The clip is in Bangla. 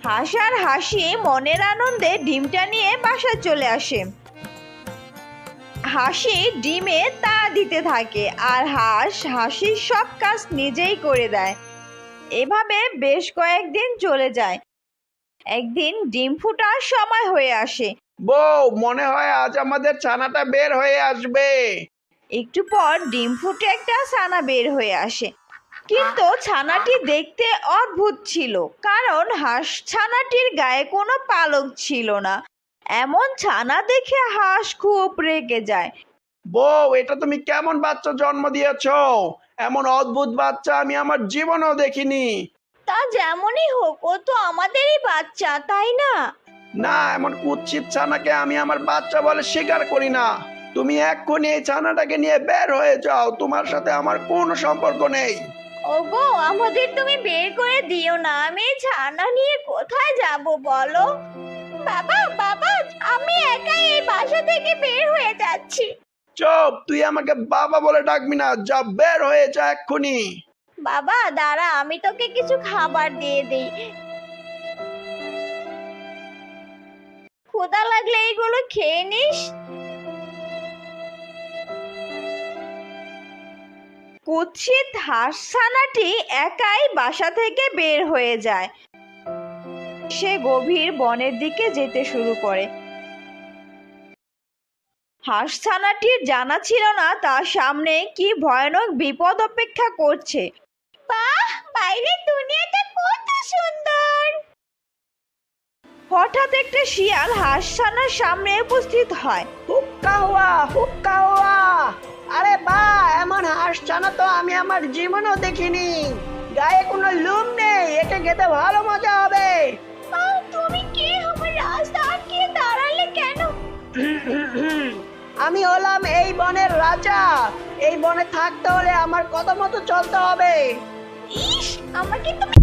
হাঁস আর হাসি মনের আনন্দে ডিমটা নিয়ে বাসায় চলে আসে। হাসি ডিমে তা দিতে থাকে আর হাঁস হাসির সব কাজ নিজেই করে দেয়। এভাবে বেশ কয়েকদিন চলে যায়। একদিন ডিম ফোটার সময় হয়ে আসে। বউ, মনে হয় আজ আমাদের ছানাটা বের হয়ে আসবে। একটু পর ডিম ফুটে একটা ছানা বের হয়ে আসে, কিন্তু ছানাটি দেখতে অদ্ভুত ছিল, কারণ হাঁস ছানাটির গায়ে কোনো পালক ছিল না। এমন ছানা দেখে হাঁস খুব রেগে যায়। বউ, এটা তুমি কেমন বাচ্চা জন্ম দিয়েছো? এমন অদ্ভুত বাচ্চা আমি আমার জীবনেও দেখিনি। তা যেমনই হোক, ও তো আমাদেরই বাচ্চা, তাই না? না, এমন কুৎসিত ছানাকে আমি আমার বাচ্চা বলে স্বীকার করি না। তুমি এক্ষুনি এই ছানাটাকে নিয়ে বের হয়ে যাও, তোমার সাথে আমার কোনো সম্পর্ক নেই। ওগো, আমাদের তুমি বের করে দিও না, আমি ছানা নিয়ে কোথায় যাব বলো? বাবা বাবা, আমি একাই এই বাসা থেকে বের হয়ে যাচ্ছি। চুপ, তুই আমাকে বাবা বলে ডাকবি না, যা বের হয়ে যা এক্ষুনি। বাবা দাঁড়া, আমি তোকে কিছু খাবার দিয়ে দেই। ক্ষুধা লাগলে এইগুলো খেয়ে নিস। কুৎসিত হাঁস ছানাটি একাই বাসা থেকে বের হয়ে যায়। সে গভীর বনের দিকে যেতে শুরু করে। হাঁস ছানাটির জানা ছিল না তার সামনে কি ভয়ানক বিপদ অপেক্ষা করছে। বাহ, বাইরের দুনিয়াটা কত সুন্দর! হঠাৎ একটা শিয়াল হাঁস ছানার সামনে উপস্থিত হয়। হুক্কা হুয়া, হুক্কা হুয়া। আরে বাহ, এমন হাঁস ছানা তো আমি আমার জীবনেও দেখিনি। গায়ে কোনো লোম নেই, একে খেতে ভালো মজা হবে। তুমি কে? আমার রাস্তা আটকিয়ে দাঁড়ালে কেন? আমি হলাম এই বনের রাজা। এই বনে থাকতে হলে আমার কথা মতো চলতে হবে। ইস, আমাকে তুমি